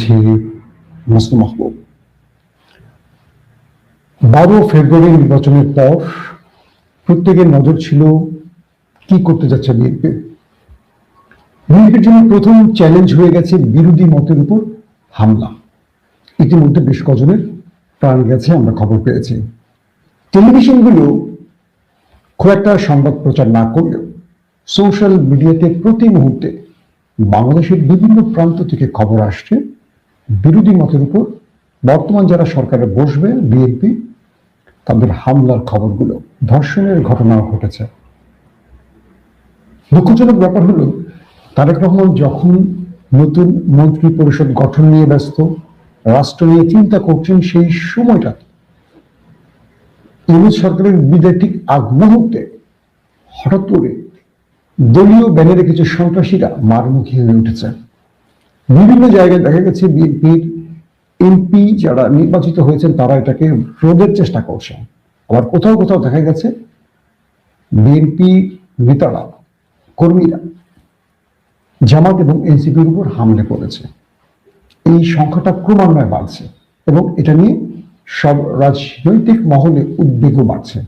বলছি মাসুম মাহবুব। 12 ফেব্রুয়ারি নির্বাচনের পর প্রত্যেকের নজর ছিল কি করতে যাচ্ছে বিএনপি। বিএনপির জন্য প্রথম চ্যালেঞ্জ হয়ে গেছে বিরোধী মতের উপর হামলা। ইতিমধ্যে বেশ কজনের প্রাণ গেছে, আমরা খবর পেয়েছি। টেলিভিশনগুলো খুব একটা সংবাদ প্রচার না করলেও সোশ্যাল মিডিয়াতে প্রতি মুহূর্তে বাংলাদেশের বিভিন্ন প্রান্ত থেকে খবর আসছে বিরোধী মতের উপর বর্তমান যারা সরকারে বসবে বিএনপি তাদের হামলার খবরগুলো, ধর্ষণের ঘটনা ঘটেছে। দুঃখজনক ব্যাপার হলো তারেক রহমান যখন নতুন মন্ত্রী পরিষদ গঠন নিয়ে ব্যস্ত, রাষ্ট্র নিয়ে চিন্তা করছেন, সেই সময়টা ইউনূস সরকারের বিদায় ঠিক আগ মুহূর্তে হঠাৎ করে দলীয় ব্যানারে কিছু সন্ত্রাসীরা মারমুখী হয়ে উঠেছে। বিভিন্ন জায়গায় দেখা গেছে বিএনপির এমপি যারা নির্বাচিত হয়েছেন তারা এটাকে রোধের চেষ্টা করছে। আবার কোথাও কোথাও দেখা গেছে বিএনপি নেতারা, কর্মীরা জামাত এবং এনসিপির উপর হামলে পড়েছে। এই সংখ্যাটা ক্রমান্বয়ে বাড়ছে এবং এটা নিয়ে সব রাজনৈতিক মহলে উদ্বেগও বাড়ছে।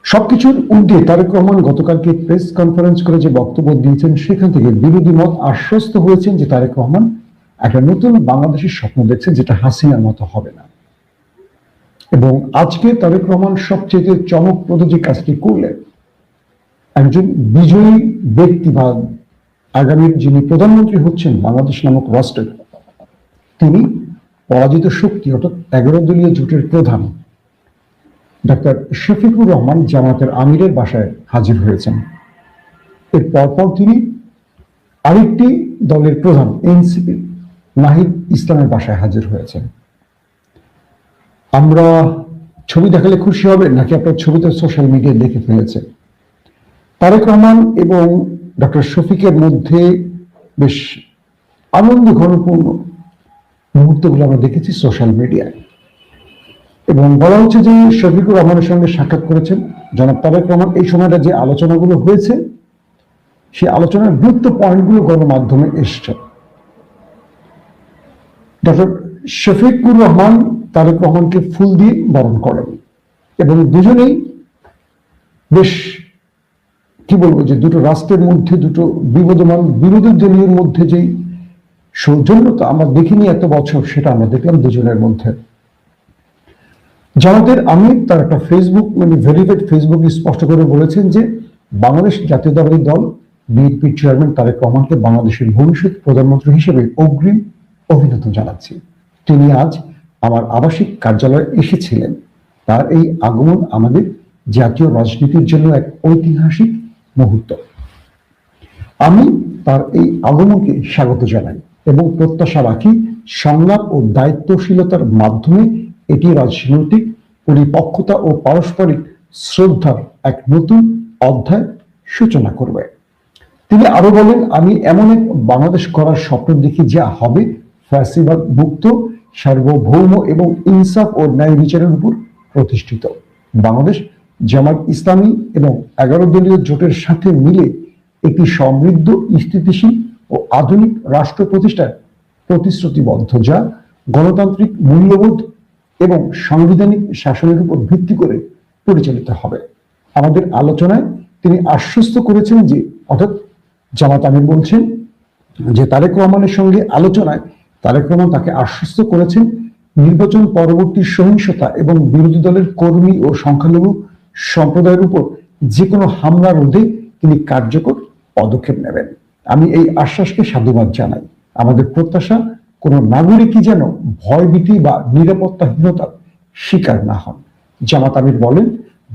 সবকিছুর ঊর্ধ্বে তারেক রহমান গতকালকে প্রেস কনফারেন্স করে যে বক্তব্য দিয়েছেন সেখান থেকে বিরোধী মত আশ্বস্ত হয়েছেন যে তারেক রহমান একটা নতুন বাংলাদেশের স্বপ্ন দেখছেন যেটা হাসিনার মতো হবে না। এবং আজকে তারেক রহমান সবচেয়ে চমকপ্রদ যে কাজটি করলেন, একজন বিজয়ী ব্যক্তি বা আগামীর যিনি প্রধানমন্ত্রী হচ্ছেন বাংলাদেশ নামক রাষ্ট্রের, তিনি পরাজিত শক্তি অর্থাৎ 11 দলীয় জোটের প্রধান ডাক্তার শফিকুর রহমান জামাতের আমিরের বাসায় হাজির হয়েছেন। এর পরপর তিনি আরেকটি দলের প্রধান এনসিপি নাহিদ ইসলামের বাসায় হাজির হয়েছেন। আমরা ছবি দেখালে খুশি হবে নাকি আপনার ছবিতে সোশ্যাল মিডিয়ায় দেখে ফেলেছে? তারেক রহমান এবং ডক্টর শফিকের মধ্যে বেশ আনন্দ ঘনপূর্ণ মুহূর্তগুলো আমরা দেখেছি সোশ্যাল মিডিয়ায়। এবং বলা হচ্ছে যে শফিকুর রহমানের সঙ্গে সাক্ষাৎ করেছেন জনাব তারেক রহমান। এই সময়টা যে আলোচনাগুলো হয়েছে সেই আলোচনার গুরুত্ব পয়েন্টগুলো গণমাধ্যমে এসছে। ডক্টর শফিকুর রহমান তারেক রহমানকে ফুল দিয়ে বরণ করেন এবং দুজনেই বেশ কি বলবো যে দুটো রাষ্ট্রের মধ্যে, দুটো বিবদমান বিরোধী দলীয় মধ্যে যেই সৌজন্যতা আমরা দেখিনি এত বছর, সেটা আমরা দেখলাম দুজনের মধ্যে। জামাতের আমির তার একটা ফেসবুক ভেরিফাইড ফেসবুকে স্পষ্ট করে বলেছেন যে বাংলাদেশ জাতীয়তাবাদী দল বিএনপির চেয়ারম্যান তারেক রহমানকে বাংলাদেশের ভবিষ্যৎ প্রধানমন্ত্রী হিসেবে অগ্রিম অভিনন্দন জানাচ্ছি। তিনি আজ আমার আবাসিক কার্যালয়ে এসেছিলেন। তার এই আগমন আমাদের জাতীয় রাজনীতির জন্য এক ঐতিহাসিক মুহূর্ত। আমি তার এই আগমনকে স্বাগত জানাই এবং প্রত্যাশা রাখি সংলাপ ও দায়িত্বশীলতার মাধ্যমে এটি রাজনৈতিক পরিপক্কতা ও পারস্পরিক শ্রদ্ধার এক নতুন অধ্যায় সূচনা করবে। তিনি আরো বলেন, আমি এমন এক বাংলাদেশ করার স্বপ্ন দেখি যা হবে ফ্যাসিবাদ মুক্ত, সার্বভৌম এবং ইনসাফ ও ন্যায় বিচারের উপর প্রতিষ্ঠিত। বাংলাদেশ জামাত ইসলামী এবং 11 দলীয় জোটের সাথে মিলে একটি সমৃদ্ধ, স্থিতিশীল ও আধুনিক রাষ্ট্র প্রতিষ্ঠার প্রতিশ্রুতিবদ্ধ, যা গণতান্ত্রিক মূল্যবোধ এবং সাংবিধানিক শাসনের উপর ভিত্তি করে পরিচালিত হবে। আমাদের আলোচনায় তিনি আশ্বস্ত করেছেন যে, অর্থাৎ জামাত আমির বলছেন যে তারেক রহমানের সঙ্গে আলোচনায় তারেক রহমান তাকে আশ্বস্ত করেছেন নির্বাচন পরবর্তী সহিংসতা এবং বিরোধী দলের কর্মী ও সংখ্যালঘু সম্প্রদায়ের উপর যে কোনো হামলা রোধে তিনি কার্যকর পদক্ষেপ নেবেন। আমি এই আশ্বাসকে সাধুবাদ জানাই। আমাদের প্রত্যাশা কোনো নাগরিকই যেন ভয়ভীতি বা নিরাপত্তাহীনতার শিকার না হন। জামাত আমির বলেন,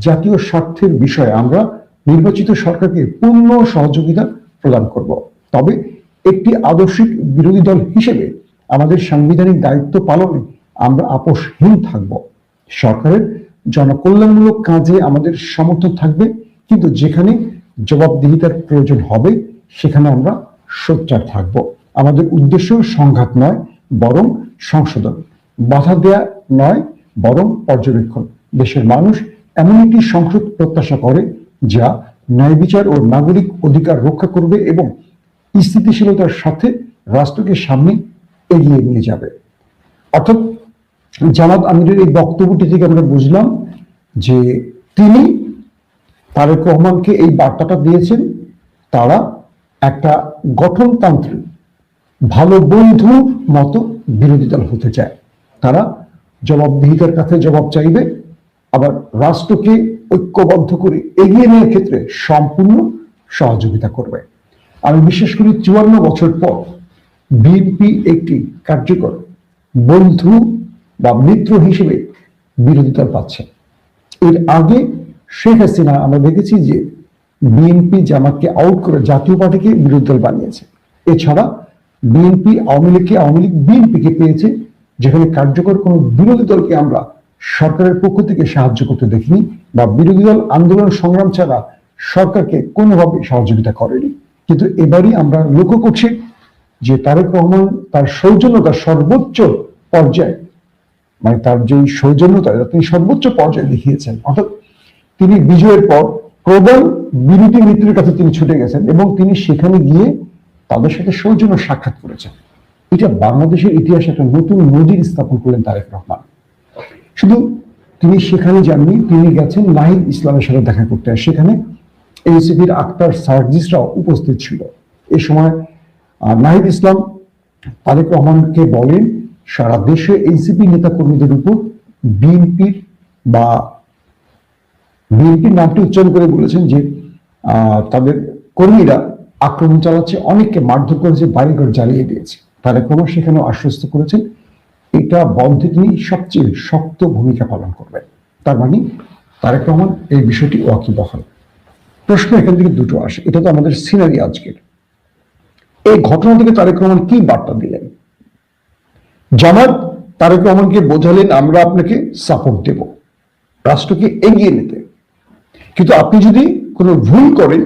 জাতীয় স্বার্থের বিষয়ে আমরা নির্বাচিত সরকারকে পূর্ণ সহযোগিতা প্রদান করব। তবে একটি আদর্শিক বিরোধী দল হিসেবে আমাদের সাংবিধানিক দায়িত্ব পালনে আমরা আপোষহীন থাকব। সরকারের জনকল্যাণমূলক কাজে আমাদের সমর্থন থাকবে, কিন্তু যেখানে জবাবদিহিতার প্রয়োজন হবে সেখানে আমরা সোচ্চার থাকব। আমাদের উদ্দেশ্য সংঘাত নয়, বরং সংশোধন। বাধা দেয়া নয়, বরং পর্যবেক্ষণ। দেশের মানুষ এমন একটি সংসদ প্রত্যাশা করে যা ন্যায় বিচার ও নাগরিক অধিকার রক্ষা করবে এবং স্থিতিশীলতার সাথে রাষ্ট্রকে সামনে এগিয়ে নিয়ে যাবে। অর্থাৎ জামাত আমিরের এই বক্তব্যটি থেকে আমরা বুঝলাম যে তিনি তারেক রহমানকে এই বার্তাটা দিয়েছেন, তারা একটা গঠনতান্ত্রিক ভালো বন্ধুর মতো বিরোধী দল হতে চায়। তারা জবাবদিহিতার কাছে জবাব চাইবে, আবার রাষ্ট্রকে ঐক্যবদ্ধ করে এগিয়ে নেওয়ার ক্ষেত্রে সম্পূর্ণ সহযোগিতা করবে। আমি বিশ্বাস করি 54 বছর পর বিএনপি একটি কার্যকর বন্ধু বা মিত্র হিসেবে বিরোধী দল পাচ্ছে। এর আগে শেখ হাসিনা আমরা দেখেছি যে বিএনপি জামাতকে আউট করে জাতীয় পার্টিকে বিরোধী দল বানিয়েছে। এছাড়া বিএনপি আওয়ামী লীগকে, আওয়ামী লীগ বিএনপিকে পেয়েছে, যেখানে কার্যকর কোনো বিরোধী দলকে আমরা সরকারের পক্ষ থেকে সাহায্য করতে দেখিনি, বা বিরোধী দল আন্দোলন সংগ্রাম ছাড়া সরকারকে কোনোভাবে সহযোগিতা করেনি। কিন্তু এবারই আমরা লক্ষ্য করছি যে তারেক রহমান তার সৌজন্যতার সর্বোচ্চ পর্যায়ে, মানে তার যে সৌজন্যতা তিনি সর্বোচ্চ পর্যায়ে দেখিয়েছেন। অর্থাৎ তিনি বিজয়ের পর প্রধান বিরোধী মিত্রের কাছে তিনি ছুটে গেছেন এবং তিনি সেখানে গিয়ে তাদের সাথে সৌজন্য সাক্ষাৎ করেছেন। এটা বাংলাদেশের ইতিহাসে একটা নতুন নজির স্থাপন করলেন তারেক রহমান। শুধু তিনি সেখানে যাননি, তিনি গেছেন নাহিদ ইসলামের সাথে দেখা করতে। সেখানে এনসিপির আক্তার সার্জিসরাও উপস্থিত ছিল। এই সময় নাহিদ ইসলাম তারেক রহমানকে বলেন সারা দেশে এনসিপি নেতা কর্মীদের উপর বিএনপির নামটি উচ্চারণ করে বলেছেন যে তাদের কর্মীরা আক্রমণ চালাচ্ছে, অনেককে মারধর করেছে, বাড়িঘর জ্বালিয়ে দিয়েছে। তারেক রহমান সেখানেও আশ্বস্ত করেছেন এটা বন্ধে তিনি সবচেয়ে শক্ত ভূমিকা পালন করবেন। তার মানে তারেক রহমান এই বিষয়টি ওয়াকিবহাল। প্রশ্ন এখান থেকে দুটো আসে, এটা তো আমাদের সিনারি আজকের। এই ঘটনা থেকে তারেক রহমান কি বার্তা দিলেন? জামাত তারেক রহমানকে বোঝালেন আমরা আপনাকে সাপোর্ট দেব রাষ্ট্রকে এগিয়ে নিতে, কিন্তু আপনি যদি কোনো ভুল করেন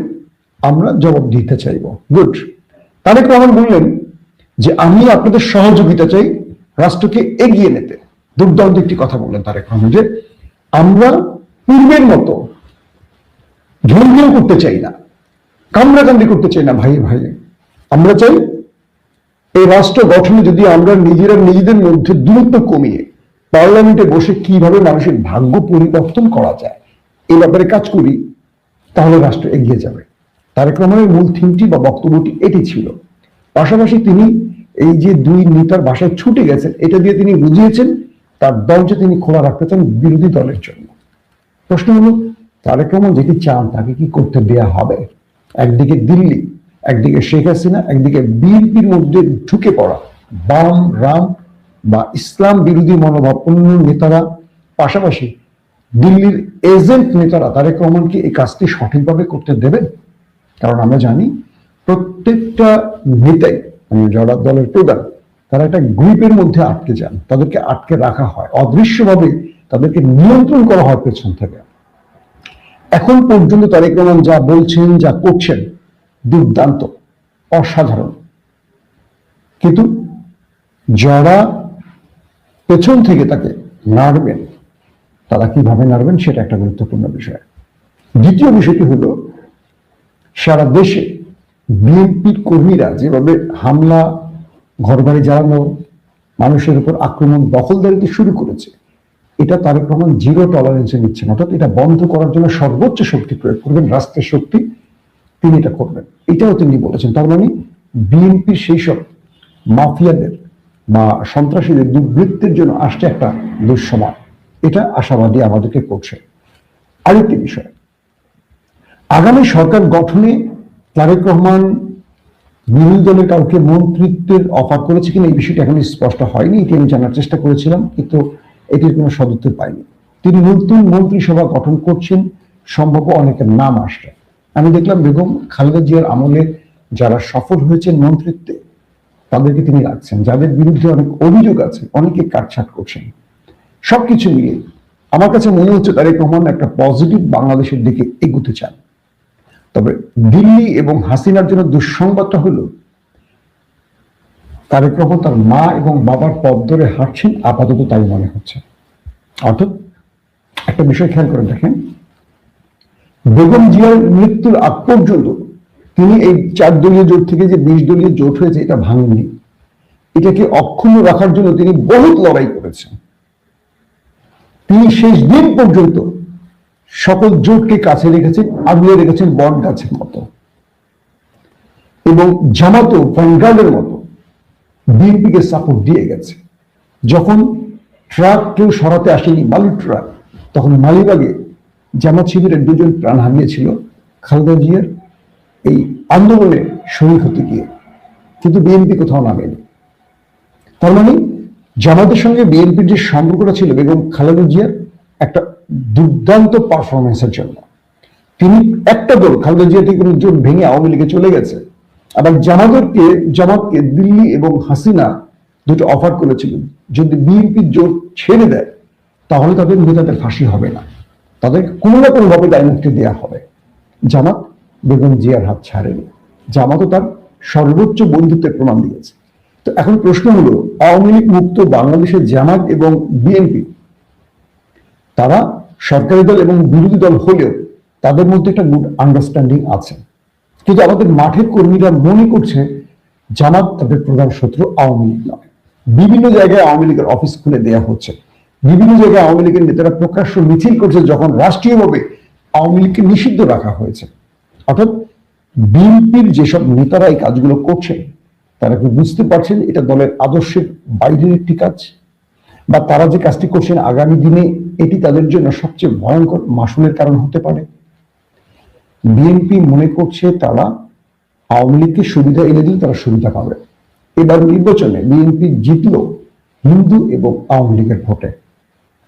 আমরা জবাব দিতে চাইব। গুড। তারেক রহমান বললেন যে আমি আপনাদের সহযোগিতা চাই রাষ্ট্রকে এগিয়ে নিতে। দুর্দান্ত একটি কথা বললেন তারেক রহমান, যে আমরা পূর্বের মতো ঘেউ করতে চাই না, কামড়াকামড়ি করতে চাই না ভাই ভাই। আমরা চাই এই রাষ্ট্র গঠনে যদি আমরা নিজেদের মধ্যে দূরত্ব কমিয়ে পার্লামেন্টে বসে কিভাবে মানুষের ভাগ্য পরিবর্তন করা যায় এই ব্যাপারে কাজ করি, তাহলে রাষ্ট্র এগিয়ে যাবে। তারেক রহমানের মূল থিমটি বা বক্তব্যটি এটি ছিল। পাশাপাশি তিনি এই যে দুই নেতার বাসায় ছুটে গেছেন, এটা দিয়ে তিনি বুঝিয়েছেন তার দরজা তিনি খোলা রাখতে চান বিরোধী দলের জন্য। প্রশ্ন হলো তারেক রহমান যেটি চান তাকে কি করতে দেয়া হবে? একদিকে দিল্লি, একদিকে শেখ হাসিনা, একদিকে বিএনপির মধ্যে ঢুকে পড়া বাম রাম বা ইসলাম বিরোধী মনোভাবপূর্ণ নেতারা, পাশাপাশি দিল্লির এজেন্ট নেতারা তারেক রহমানকে এই কাজটি সঠিকভাবে করতে দেবেন? কারণ আমরা জানি প্রত্যেকটা নেতাই, যারা দলের প্রধান, তারা একটা গ্রুপের মধ্যে আটকে যান, তাদেরকে আটকে রাখা হয়, অদৃশ্যভাবে তাদেরকে নিয়ন্ত্রণ করা হয় পেছন থেকে। এখন পর্যন্ত তারেক রহমান যা বলছেন, যা করছেন, দুর্দান্ত, অসাধারণ। কিন্তু যারা পেছন থেকে তাকে নাড়বেন, তারা কিভাবে নাড়বেন সেটা একটা গুরুত্বপূর্ণ বিষয়। দ্বিতীয় বিষয়টি হলো সারা দেশে বিএনপির কর্মীরা যেভাবে হামলা, ঘরবাড়ি জ্বালানো, মানুষের উপর আক্রমণ, দখলদারিতে শুরু করেছে, এটা তারেক রহমান জিরো টলারেন্সে নিচ্ছেন। অর্থাৎ এটা বন্ধ করার জন্য সর্বোচ্চ শক্তি প্রয়োগ করবেন, রাষ্ট্রের শক্তি তিনি এটা করবেন, এটাও তিনি বলেছেন। তার মানে বিএনপির সেই সব মাফিয়াদের বা সন্ত্রাসীদের দুর্বৃত্তের জন্য আসছে একটা দুঃসময়, এটা আশাবাদী আমাদেরকে করছে। আরেকটি বিষয়, আগামী সরকার গঠনে তারেক রহমান বিরোধী দলের কাউকে মন্ত্রিত্বের অফার করেছে কিনা এই বিষয়টি এখন স্পষ্ট হয়নি। এটি আমি জানার চেষ্টা করেছিলাম, কিন্তু এটির কোনো সদুত্তর পাইনি। তিনি নতুন মন্ত্রিসভা গঠন করছেন, সম্ভব অনেকের নাম আসবে। আমি দেখলাম বেগম খালেদা জিয়ার আমলে যারা সফল হয়েছেন মন্ত্রিত্বে তাদেরকে তিনি রাখছেন, যাদের বিরুদ্ধে অনেক অভিযোগ আছে অনেকে কাটছাট করছেন। সবকিছু মিলিয়ে আমার কাছে মনে হচ্ছে তারেক রহমান একটা পজিটিভ বাংলাদেশের দিকে এগুতে চান। তবে দিল্লি এবং হাসিনার জন্য দুঃসংবাদটা হলো তারেক রহমান তার মা এবং বাবার পথ ধরে হাঁটছেন, আপাতত তাই মনে হচ্ছে। অর্থাৎ একটা বিষয় খেয়াল করে দেখেন, বেগম জিয়ার মৃত্যুর আগ পর্যন্ত তিনি এই 4 দলীয় জোট থেকে যে 20 দলীয় জোট হয়েছে এটা ভাঙেননি, এটাকে অক্ষুণ্ণ রাখার জন্য তিনি বহুত লড়াই করেছেন। তিনি শেষ দিন পর্যন্ত সকল জোটকে কাছে রেখেছেন, আগলে রেখেছেন বট গাছের মতো, এবং জামাতও ভ্যানগার্ডের মতো বিএনপিকে সাপোর্ট দিয়ে গেছে। যখন ট্রাক কেউ সরাতে আসেনি, বালুর ট্রাক, তখন মালিবাগে জামাত শিবিরের 2 জন প্রাণ হারিয়েছিল খালেদা জিয়ার এই আন্দোলনে শরীক হতে গিয়ে, কিন্তু বিএনপি কোথাও নামেনি। তার মানে জামাতের সঙ্গে বিএনপির যে সম্পর্কটা ছিল বেগম খালেদা জিয়ার একটা দুর্দান্ত পারফরমেন্সের জন্য, তিনি একটা দল খালেদা জিয়া থেকে কোনো জোট ভেঙে আওয়ামী লীগে চলে গেছে। আবার জামাতকে দিল্লি এবং হাসিনা দুটো অফার করেছিল, যদি বিএনপি জোট ছেড়ে দেয় তাহলে তাদের নেতাদের ফাঁসি হবে না, তাদের কোনো না কোনো ভাবে দায় মুক্তি দেওয়া হবে। জামাত বেগম জিয়ার হাত ছাড়েনি, জামাতও তার সর্বোচ্চ বন্ধুত্বের প্রমাণ দিয়েছে। তো এখন প্রশ্ন হলো, আওয়ামী লীগ মুক্ত বাংলাদেশের জামাত এবং বিএনপি তারা সরকারি দল এবং বিরোধী দল হলেও তাদের মধ্যে একটা গুড আন্ডারস্ট্যান্ডিং আছে, কিন্তু আমাদের মাঠের কর্মীরা মনে করছে জামাত তাদের প্রধান শত্রু, আওয়ামী লীগ নয়। বিভিন্ন জায়গায় আওয়ামী লীগের অফিস খুলে দেওয়া হচ্ছে, বিভিন্ন জায়গায় আওয়ামী লীগের নেতারা প্রকাশ্য মিছিল করছে, যখন রাষ্ট্রীয়ভাবে আওয়ামী লীগকে নিষিদ্ধ রাখা হয়েছে। অর্থাৎ বিএনপির যেসব নেতারা এই কাজগুলো করছেন তারা কি বুঝতে পারছেন এটা দলের আদর্শের বাইরের একটি কাজ, বা তারা যে কাজটি করছেন আগামী দিনে এটি তাদের জন্য সবচেয়ে ভয়ঙ্কর মাসুলের কারণ হতে পারে? বিএনপি মনে করছে তারা আওয়ামী লীগকে সুবিধা এনে দিলে তারা সুবিধা পাবে। এবার নির্বাচনে বিএনপি জিতল হিন্দু এবং আওয়ামী লীগের ভোটে,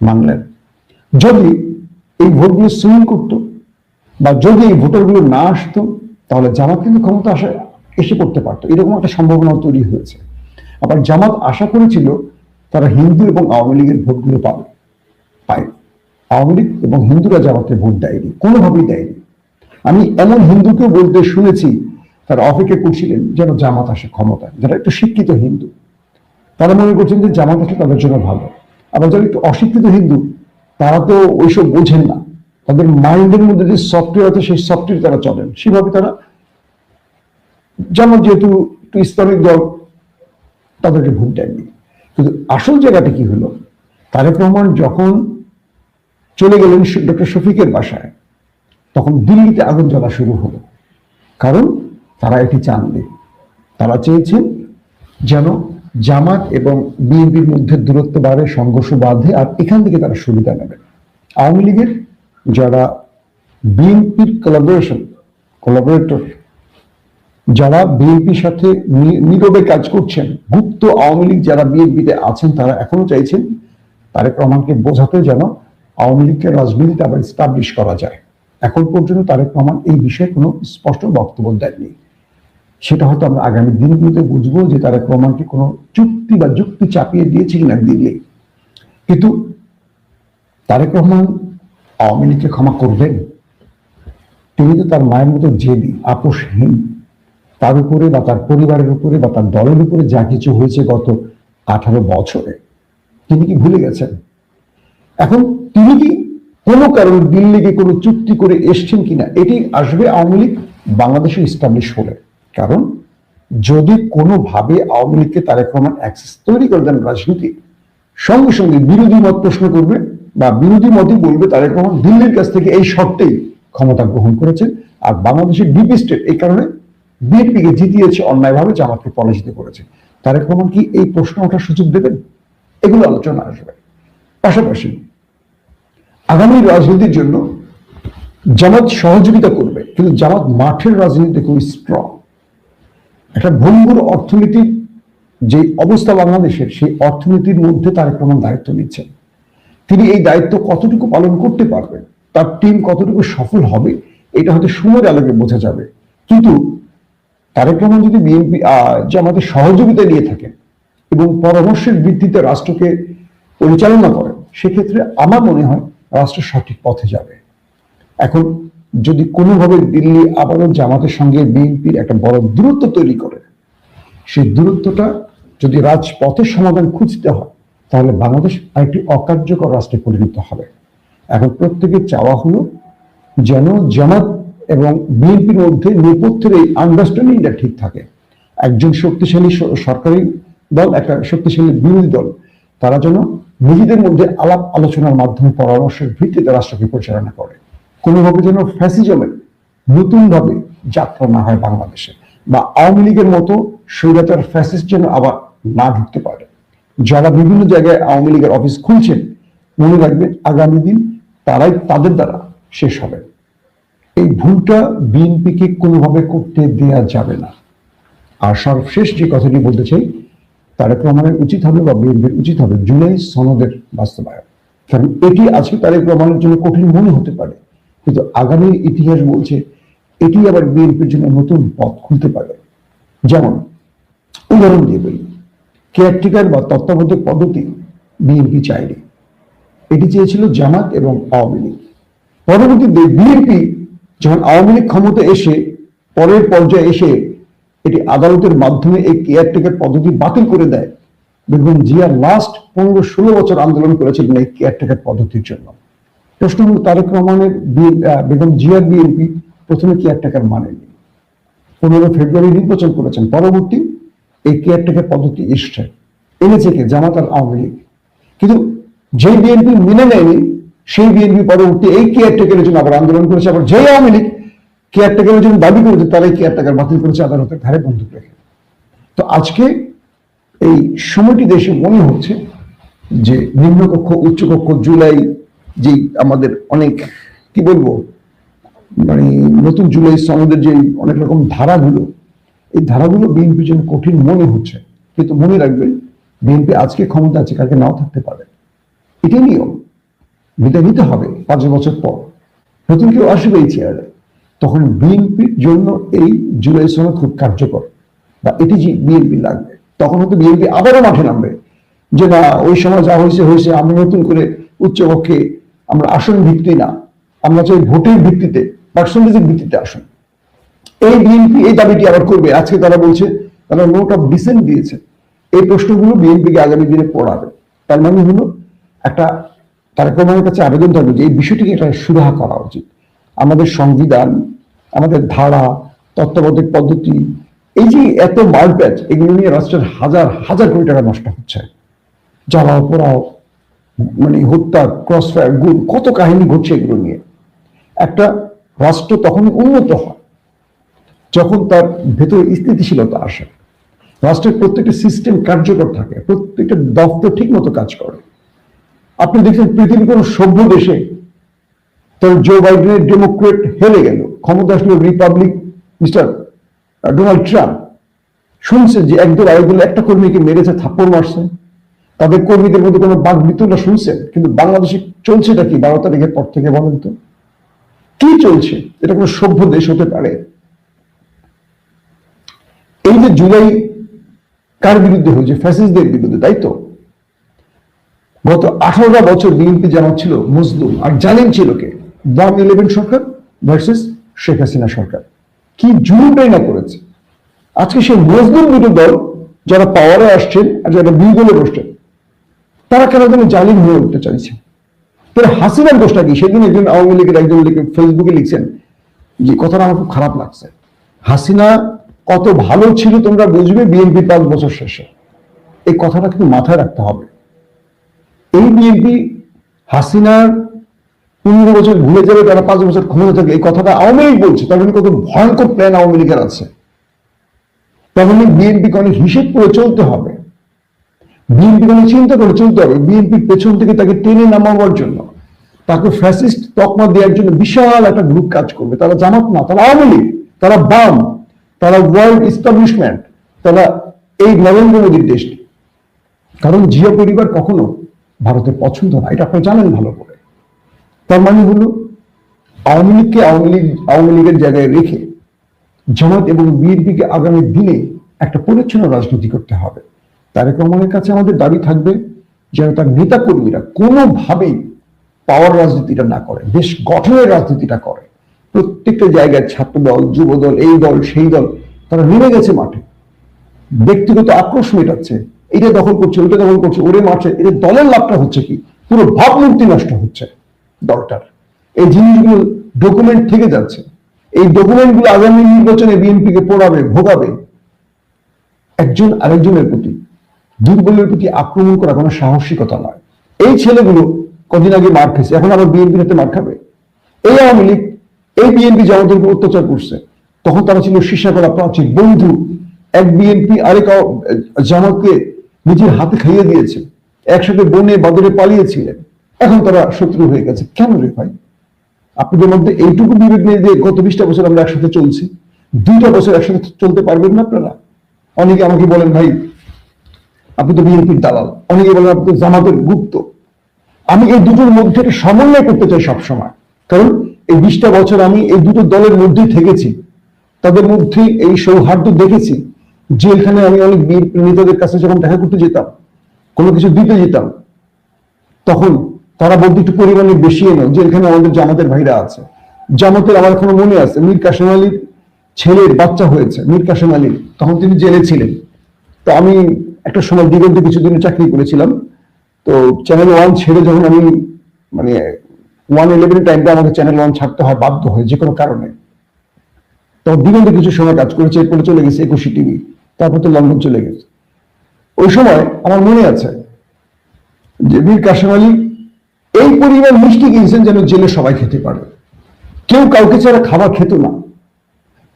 মানলেন। যদি এই ভোটগুলো সুইং করত বা যদি এই ভোটারগুলো না আসতো তাহলে জামাত কিন্তু ক্ষমতা এসে পড়তে পারতো, এরকম একটা সম্ভাবনা তৈরি হয়েছে। আবার জামাত আশা করেছিল তারা হিন্দু এবং আওয়ামী লীগের ভোটগুলো পায়। আওয়ামী লীগ এবং হিন্দুরা জামাতে ভোট দেয়নি, কোনোভাবেই দেয়নি। আমি এমন হিন্দুকেও বলতে শুনেছি তারা অপেক্ষা করছিলেন যেন জামাত আসে ক্ষমতায়, যারা একটু শিক্ষিত হিন্দু, তারা মনে করছেন যে জামাত আসলে তাদের জন্য ভালো। আবার যারা একটু অশিক্ষিত হিন্দু তারা তো ওইসব বোঝেন না, তাদের মাইন্ডের মধ্যে যে সফটওয়্যার আছে সেই সফটওয়্যার তারা চলেন, সেভাবে তারা জামাত যেহেতু একটু ইসলামিক দল তাদেরকে ভোট দেননি। কিন্তু আসল জায়গাটা কি হলো, তারেক রহমান যখন চলে গেলেন ডক্টর শফিকের বাসায় তখন দিল্লিতে আগুন জ্বলা শুরু হলো, কারণ তারা এটি চাননি। তারা চেয়েছেন যেন জামাত এবং বিএনপির মধ্যে দূরত্ব বাড়ে, সংঘর্ষ বাঁধে, আর এখান থেকে তারা সুবিধা নেবে। আওয়ামী লীগের যারা বিএনপির কোলাবোরেটর, যারা বিএনপির সাথে নীরবে কাজ করছেন, গুপ্ত আওয়ামী লীগ যারা বিএনপিতে আছেন, তারা এখনো চাইছেন তারেক রহমানকে বোঝাতে যেন আওয়ামী লীগকে রাজনীতিতে আবার স্টাবলিশ করা যায়। এখন পর্যন্ত তারেক রহমান এই বিষয়ে কোনো স্পষ্ট বক্তব্য দেননি। সেটা হয়তো আমরা আগামী দিনগুলোতে বুঝবো যে তারেক রহমানকে কোনো চুক্তি বা যুক্তি চাপিয়ে দিয়েছে কিনা দিল্লি। কিন্তু তারেক রহমান আওয়ামী লীগকে ক্ষমা করবেন? তিনি তো তার মায়ের মতো জেদি, আপোষহীন। তার উপরে বা তার পরিবারের উপরে বা তার দলের উপরে যা কিছু হয়েছে গত 18 বছরে তিনি কি ভুলে গেছেন? এখন তিনি কি কোনো কারণে দিল্লিকে কোনো চুক্তি করে এসছেন কিনা এটি আসবে আওয়ামী লীগ বাংলাদেশে ইস্টাবলিশ হলে। কারণ যদি কোনোভাবে আওয়ামী লীগকে তারেক রহমান অ্যাক্সেস তৈরি করে দেন রাজনীতি, সঙ্গে সঙ্গে বিরোধী মত প্রশ্ন করবে বা বিরোধী মতই বলবে তারেক রহমান দিল্লির কাছ থেকে এই শর্তেই ক্ষমতা গ্রহণ করেছেন, আর বাংলাদেশের ডিপি স্টেট এই কারণে বিএনপিকে জিতিয়েছে, অন্যায়ভাবে জামাতকে পরাজিত করেছে। তারেক রহমান কি এই প্রশ্ন ওঠার সুযোগ দেবেন? এগুলো আলোচনা আসবে। পাশাপাশি আগামী রাজনীতির জন্য জামাত সহযোগিতা করবে, কিন্তু জামাত মাঠের রাজনীতিতে খুবই স্ট্রং। একটা ভঙ্গুর অর্থনীতির যে অবস্থা বাংলাদেশের, সেই অর্থনীতির মধ্যে তারেক রহমান দায়িত্ব নিচ্ছেন। তিনি এই দায়িত্ব কতটুকু পালন করতে পারবেন, তার টিম কতটুকু সফল হবে, এটা হয়তো সময়ের আলোকে বোঝা যাবে। কিন্তু তারেক রহমান যদি বিএনপি জামাতের সহযোগিতা নিয়ে থাকেন এবং পরামর্শের ভিত্তিতে রাষ্ট্রকে পরিচালনা করেন, সেক্ষেত্রে আমার মনে হয় রাষ্ট্র সঠিক পথে যাবে। এখন যদি কোনোভাবে দিল্লি আবারও জামাতের সঙ্গে বিএনপির একটা বড় দূরত্ব তৈরি করে, সেই দূরত্বটা যদি রাজপথের সমাধান খুঁজতে হয় তাহলে বাংলাদেশ আরেকটি অকার্যকর রাষ্ট্রে পরিণত হবে। এখন প্রত্যেকের চাওয়া হলো যেন জামাত এবং বিএনপির মধ্যে নেপথ্যের এই আন্ডারস্ট্যান্ডিংটা ঠিক থাকে, একজন শক্তিশালী সরকারি দল, একটা শক্তিশালী বিরোধী দল, তারা যেন নিজেদের মধ্যে আলাপ আলোচনার মাধ্যমে পরামর্শের ভিত্তিতে রাষ্ট্রকে পরিচালনা করে, কোনোভাবে যেন ফ্যাসিজমের নতুন ভাবে যাত্রা না হয় বাংলাদেশে, বা আওয়ামী লীগের মতো স্বৈরাচার ফ্যাসিস্ট যেন আবার না ঢুকতে পারে। যারা বিভিন্ন জায়গায় আওয়ামী লীগের অফিস খুলছেন, মনে রাখবেন আগামী দিন তারাই তাদের দ্বারা শেষ হবে। এই ভুলটা বিএনপিকে কোনোভাবে করতে দেয়া যাবে না। আর সর্বশেষ যে কথাটি বলতে চাই, তারেক রহমানের উচিত হবে বা বিএনপির উচিত হবে জুলাই সনদের বাস্তবায়ন। কারণ এটি আজকে তারেক রহমানের জন্য কঠিন মনে হতে পারে, কিন্তু আগামীর ইতিহাস বলছে এটি আবার বিএনপির জন্য নতুন পথ খুলতে পারে। যেমন উদাহরণ দিয়ে বলি, কেয়ারটেকার বা তত্ত্বাবধায়ক পদ্ধতি বিএনপি চায়নি, এটি চেয়েছিল জামাত এবং আওয়ামী লীগ। পরবর্তীতে বিএনপি যখন আওয়ামী লীগ ক্ষমতা এসে পরের পর্যায়ে এসে এটি আদালতের মাধ্যমে এই কেয়ারটেকার পদ্ধতি বাতিল করে দেয়। বেগম জিয়া লাস্ট 15-16 বছর আন্দোলন করেছিলেন এই কেয়ারটেকার পদ্ধতির জন্য। প্রশ্ন হল তারেক রহমানের বেগম জিয়ার বিএনপি প্রথমে কেয়ারটেকার মানেনি, 15 ফেব্রুয়ারি নির্বাচন করেছেন, পরবর্তী এই কেয়ারটেকার পদ্ধতি এনেছে কে? জামাত আর আওয়ামী লীগ। কিন্তু যে বিএনপি মেনে নেয়নি সেই বিএনপি পরবর্তী এই কেয়ারটেকারের জন্য আবার আন্দোলন করেছে। আবার যে আওয়ামী লীগ কেয়ারটেকারের জন্য দাবি করেছে তারাই কেয়ারটেকার বাতিল করেছে আদালতের ধারে বন্দুক রেখে। তো আজকে এই সময়টি দেশে মনে হচ্ছে যে নিম্নকক্ষ উচ্চকক্ষ জুলাই, যে আমাদের অনেক কি বলবো মানে নতুন জুলাই সনদের যে অনেক রকম ধারাগুলো, এই ধারাগুলো বিএনপির জন্য কঠিন মনে হচ্ছে। কিন্তু মনে রাখবেন বিএনপি আজকে ক্ষমতা আছে, কালকে নাও থাকতে পারে, এটাই নিয়ম। বিদায় নিতে হবে 5 বছর পর, নতুন কেউ আসবে এই চেয়ারে, তখন বিএনপির জন্য এই জুলাই সনদ খুব কার্যকর, বা এটি যে বিএনপি লাগবে। তখন হয়তো বিএনপি আবারও মাঠে নামবে যে না, ওই সময় যা হয়েছে, আমরা নতুন করে উচ্চকক্ষে আমরা আসন ভিত্তি না, আমরা চাই ভোটের ভিত্তিতে, পার্সেন্টেজের ভিত্তিতে আসন। এই বিএনপি এই দাবিটি আবার করবে। আজকে তারা বলছে তারা নোট অফ ডিসেন্ট দিয়েছে, এই প্রশ্নগুলো বিএনপিকে আগামী দিনে পড়াবে। তার মানে হলো একটা তারেক রহমানের কাছে আবেদন থাকবে যে এই বিষয়টিকে এটা সুরাহা করা উচিত। আমাদের সংবিধান, আমাদের ধারা, তত্ত্বাবধায়ক পদ্ধতি, এই যে এত মারপ্যাচ, এগুলো নিয়ে রাষ্ট্রের হাজার হাজার কোটি টাকা নষ্ট হচ্ছে। জ্বালাও পোড়াও, মানে হত্যা, ক্রসফায়ার, গুম, কত কাহিনী ঘটছে এগুলো নিয়ে। একটা রাষ্ট্র তখন উন্নত হয় যখন তার ভেতরে স্থিতিশীলতা আসে, রাষ্ট্রের প্রত্যেকটা সিস্টেম কার্যকর থাকে, প্রত্যেকটা দপ্তর ঠিক মতো কাজ করে। আপনি দেখছেন পৃথিবীর কোন সভ্য দেশে তার জো বাইডেনের ডেমোক্রেট হেরে গেল, ক্ষমতা আসলো রিপাবলিক মিস্টার ডোনাল্ড ট্রাম্প, শুনছেন যে একদল আরেকদল একটা কর্মীকে মেরেছে, থাপ্পড় মারছে, তাদের কর্মীদের মধ্যে কোনো বাক বিতণ্ডা শুনছেন? কিন্তু বাংলাদেশে চলছেটা কি 12 তারিখের পর থেকে বলেন তো? কি চলছে? এটা কোনো সভ্য দেশ হতে পারে? এই যে জুলাই কার বিরুদ্ধে হয়েছে? ফ্যাসিস্টদের বিরুদ্ধে, তাই তো? গত 18টা বছর বিএনপি জামাত ছিল মজলুম, আর জালিম ছিল কে? 111 সরকার ভার্সেস শেখ হাসিনা সরকার। কি জুলুমটাই না করেছে। আজকে সেই মজলুম দুটো দল যারা পাওয়ারে আসছেন আর যারা বিরোধী বসছেন, তারা কেন যেন জালিম হয়ে উঠতে চাইছে। তাহলে হাসিনার দোষটা কি? সেদিন একজন আওয়ামী লীগের একজন ফেসবুকে লিখছেন যে কথাটা আমার খুব খারাপ লাগছে, হাসিনা কত ভালো ছিল তোমরা বুঝবে বিএনপি 5 বছর শেষে। এই কথাটা কিন্তু মাথায় রাখতে হবে। এই বিএনপি হাসিনার 15 বছর ভুলে যাবে, তারা 5 বছর ক্ষমতা থাকে, এই কথাটা আওয়ামী লীগ বলছে। তার মানে কত ভয়ঙ্কর প্ল্যান আওয়ামী লীগের আছে। তার মানে বিএনপিকে অনেক হিসেব করে চলতে হবে, বিএনপিকে অনেক চিন্তা করে চলতে হবে। বিএনপির পেছন থেকে তাকে টেনে নামাবার জন্য, তাকে ফ্যাসিস্ট তকমা দেওয়ার জন্য বিশাল একটা গ্রুপ কাজ করবে। তারা জামাত না, তারা আওয়ামী লীগ, তারা বাম, তারা ওয়ার্ল্ড ইস্টাবলিশমেন্ট, তারা এই নরেন্দ্র মোদীর দেশটি। কারণ জিয়া পরিবার কখনো ভারতের পছন্দ না, এটা আপনি জানেন ভালো করে। তার মানে হলো আওয়ামী লীগকে আওয়ামী লীগের জায়গায় রেখে জামাত এবং বিএনপিকে আগামী দিনে একটা পরিচ্ছন্ন রাজনীতি করতে হবে। তারেক রহমানের কাছে আমাদের দাবি থাকবে যেন তার নেতা কর্মীরা কোনোভাবেই পাওয়ার রাজনীতিটা না করে, দেশ গঠনের রাজনীতিটা করে। প্রত্যেকটা জায়গায় ছাত্র দল, যুব দল, এই দল সেই দল, তারা নেমে গেছে মাঠে, ব্যক্তিগত আক্রোশ মেটাচ্ছে, এটা দখল করছে, ওটা দখল করছে, ওরে মারছে। এটা দলের লাভটা হচ্ছে কি? পুরো ভাবমূর্তি নষ্ট হচ্ছে দলটার। এই জিনিসগুলো ডকুমেন্ট থেকে যাচ্ছে, এই ডকুমেন্টগুলো আগামী নির্বাচনে বিএনপিকে পোড়াবে, ভোগাবে। একজন আরেকজনের প্রতি, দুর্বলের প্রতি আক্রমণ করা কোনো সাহসিকতা নয়। এই ছেলেগুলো কদিন আগে মার খেয়েছে, এখন আবার বিএনপির হাতে মার খাবে। এই আওয়ামী লীগ, এই বিএনপি জামাতের উপর অত্যাচার করছে, তখন তারা ছিল শীর্ষা করা প্রাচীর বন্ধু। এক বিএনপি আরেক জামাতকে নিজের হাতে খাইয়ে দিয়েছে, একসাথে বনে বাদরে পালিয়েছিলেন, এখন তারা শত্রু হয়ে গেছে। কেন রে ভাই? আপনাদের মধ্যে এইটুকু বিবেক নেই যে গত 20টা বছর আমরা একসাথে চলছি, 2টা বছর একসাথে চলতে পারবেন না আপনারা? অনেকে আমাকে বলেন ভাই আপনি তো বিএনপির দালাল, অনেকে বলেন আপনি তো জামাতের গুপ্ত। আমি এই দুটোর মধ্যে একটা সমন্বয় করতে চাই সবসময়, কারণ এই 20টা বছর আমি এই দুটো দলের মধ্যেই থেকেছি, তাদের মধ্যে এই সৌহার্দ্য দেখেছি। জেলখানে আমি অনেক নেতাদের কাছে যখন দেখা করতে যেতাম, কোনো কিছু দিতে যেতাম, তখন তারা বলতে একটু পরিমাণে বেশি এনো, জেলখানে আমাদের জামাতের ভাইরা আছে। জামাতের আমার এখনো মনে আছে, মীর কাসেম আলীর ছেলের বাচ্চা হয়েছে, মীর কাসেম আলী, তখন তিনি জেলে ছিলেন। তো আমি একটা সময় দিগন্তে কিছুদিন চাকরি করেছিলাম, তো চ্যানেল 1 ছেড়ে যখন আমি মানে 111 টাইমটা আমাকে চ্যানেল 1 ছাড়তে হয় বাধ্য হয়ে যে কোনো কারণে, তো দিগন্তে কিছু সময় কাজ করেছে, এরপরে চলে গেছে 21 টিভি, তারপর তো লন্ডন চলে গেছে। ওই সময় আমার মনে আছে যে মীর কাসেম আলী এই পরিমাণ মিষ্টি কিনছেন যেন জেলে সবাই খেতে পারে, কেউ কাউকে ছাড়া খাবার খেত না।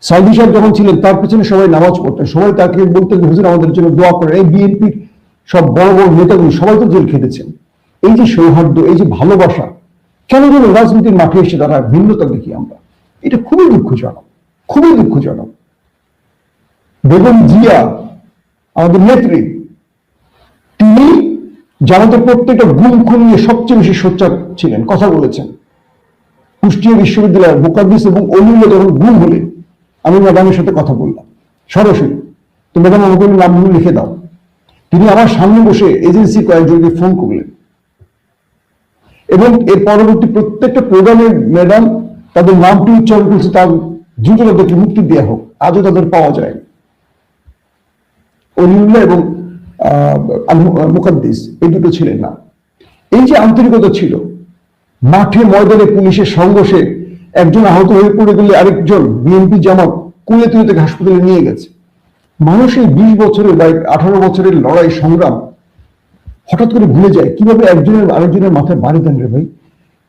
সাউদি সাহেব যখন ছিলেন তার পেছনে সবাই নামাজ পড়তেন, সবাই তাকে বলতেন হুজুর আমাদের জন্য দোয়া করেন। এই বিএনপির সব বড় বড় নেতাগুলো সবাই তো জেল খেটেছেন। এই যে সৌহার্দ্য, এই যে ভালোবাসা, কেন যেন রাজনীতির মাঠে এসে তারা ভিন্নতা দেখি আমরা, এটা খুবই দুঃখজনক, খুবই দুঃখজনক। বেগম জিয়া আমাদের নেত্রী, তিনি জামাতের প্রত্যেকটা গুম খুন নিয়ে সবচেয়ে বেশি সোচ্চার ছিলেন, কথা বলেছেন। কুষ্টিয়া বিশ্ববিদ্যালয়ের মুকাদ্দিস এবং অলিউল্লাহ যখন গুম হলেন, আমি ম্যাডামের সাথে কথা বললাম সরাসরি, তো ম্যাডাম আমাকে নামগুলো লিখে দাও। তিনি আমার সামনে বসে এজেন্সি কয়েকজনকে ফোন করলেন, এবং এর পরবর্তী প্রত্যেকটা প্রোগ্রামে ম্যাডাম তাদের নামটি উচ্চারণ করছে, তার দ্রুত তাদেরকে মুক্তি দেওয়া হোক। আজও তাদের পাওয়া যায় অলিউল্লাহ এবং মুকাদ্দিস, এই দুটো ছিলেন না। এই যে আন্তরিকতা ছিল, মাঠে ময়দানে পুলিশের সংঘর্ষে একজন আহত হয়ে পড়ে গেলে আরেকজন বিএনপি জামাত কুলে তুলে থেকে হাসপাতালে নিয়ে গেছে। মানুষ এই 20 বছরের বা 18 বছরের লড়াই সংগ্রাম হঠাৎ করে ভুলে যায় কিভাবে একজনের আরেকজনের মাথায় বাড়ি দেন রে ভাই।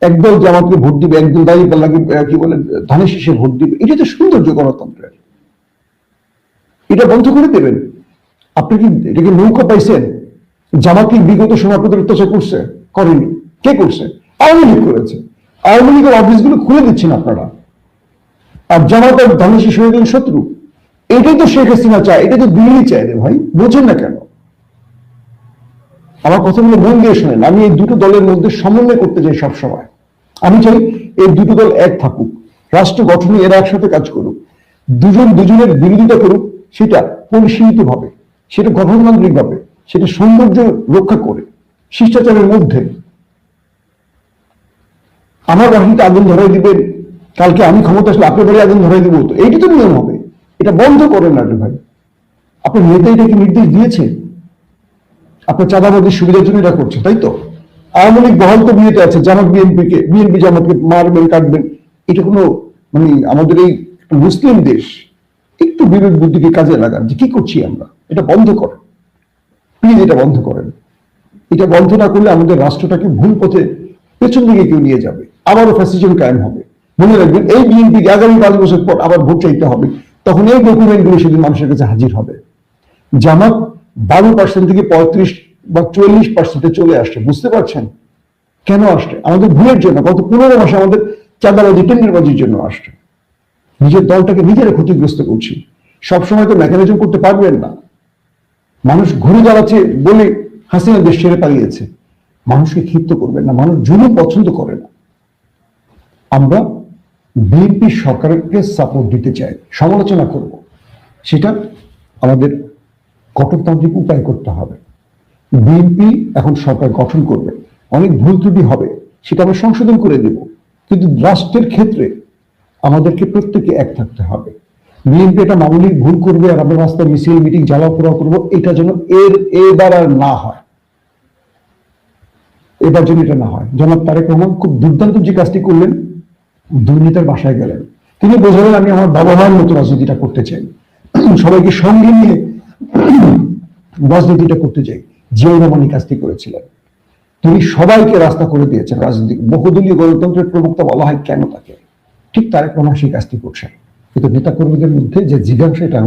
একদল জামাতকে ভোট দিবে, একদল দায়ী পাল্লাকে কি বলে ধানের শীষে ভোট দিবে। এটা তো সৌন্দর্য গণতন্ত্রের, এটা বন্ধ করে দেবেন। আপনি কি এটাকে নৌকা পাইছেন? জামাত কি বিগত সময় আপনাদের অত্যাচার করছে? করেনি। কে করছে? আওয়ামী লীগ করেছে। আওয়ামী লীগের অফিসগুলো খুলে দিচ্ছেন আপনারা, আর জামাত আর ধানের শীষ হয়ে গেলেন শত্রু। এটাই তো শেখ হাসিনা চায়, এটা তো দিল্লি চায় রে ভাই, বোঝেন না কেন? আমার কথাগুলো মন দিয়ে শোনেন। আমি এই দুটো দলের মধ্যে সমন্বয় করতে চাই সবসময়। আমি চাই এই দুটো দল এক থাকুক, রাষ্ট্র গঠনে এরা একসাথে কাজ করুক, দুজন দুজনের বিরোধিতা করুক, সেটা পরিশীলিত ভাবে, সেটা গঠনতান্ত্রিক ভাবে, সেটা সৌন্দর্য রক্ষা করে, শিষ্টাচারের মধ্যে। আমার বাড়িতে আগুন ধরাই দিবেন, কালকে আমি ক্ষমতা আসলে আপনার বাড়ি আগুন ধরাই দিব, তো এইটা তো নিয়ম হবে। এটা বন্ধ করেন না রে ভাই। আপনার নেতা এটা কি নির্দেশ দিয়েছে? আপনার চাঁদাবাদীর সুবিধার জন্য এটা করছে, তাই তো? আওয়ামী লীগ বহাল তো বিয়েতে আছে, জামাত বিএনপি জামাতকে মারবেন কাটবেন, এটা কোনো মানে আমাদের এই মুসলিম দেশ, একটু বিবেক বুদ্ধিকে কাজে লাগান যে কি করছি আমরা। এটা বন্ধ করেন প্লিজ, এটা বন্ধ করেন। এটা বন্ধ না করলে আমাদের রাষ্ট্রটাকে ভুল পথে পেছন দিকে কেউ নিয়ে যাবে, আবারও ফ্যাসিজম কায়েম হবে। মনে রাখবেন, এই বিএনপিকে আগামী 5 বছর পর আবার ভোট চাইতে হবে, তখন এই ডকুমেন্টগুলো সেদিন মানুষের কাছে হাজির হবে। জামাত 12% থেকে 35 বা 40% চলে আসছে, বুঝতে পারছেন কেন আসছে? আমাদের ভুলের জন্য। গত 15 মাসে আমাদের চাঁদাবাজি টেন্ডারবাজির জন্য আসছে। নিজের দলটাকে নিজেরা ক্ষতিগ্রস্ত করছি। সবসময় তো মেকানিজম করতে পারবেন না। মানুষ ঘুরে দাঁড়াচ্ছে বলে হাসিনা দেশ ছেড়ে পালিয়েছে। মানুষকে ক্ষিপ্ত করবেন না, মানুষ জুলুম পছন্দ করে না। আমরা বিএনপি সরকারকে সাপোর্ট দিতে চাই, সমালোচনা করব, সেটা আমাদের গঠনতান্ত্রিক উপায় করতে হবে। বিএনপি এখন সরকার গঠন করবে, অনেক ভুল ত্রুটি হবে, সেটা আমরা সংশোধন করে দেব, কিন্তু রাষ্ট্রের ক্ষেত্রে আমাদেরকে প্রত্যেকে এক থাকতে হবে। বিএনপি এটা মামুলি ভুল করবে আর আমরা রাস্তায় মিছিল মিটিং জ্বালাও পোড়াও করবো, এটা যেন এবার আর না হয়, এবার যেন এটা না হয়। জনাব তারেক রহমান খুব দুর্দান্ত যে কাজটি করলেন, দুর্নীতির বাসায় গেলেন, তিনি বোঝালেন আমি আমার বাবা মায়ের মতো রাজনীতিটা করতে চাই, সবাইকে সঙ্গে নিয়ে রাজনীতিটা করতে চাই। জিয়াউর রহমান এই কাজটি করেছিলেন। তিনি সবাইকে রাস্তা করে দিয়েছেন। রাজনীতি বহুদলীয় গণতন্ত্রের প্রবক্তা বলা হয় কেন তাকে, ঠিক তারেক রহমান সেই কাজটি করছেন। কিন্তু নেতা কর্মীদের মধ্যে যে জিজ্ঞাসা এটা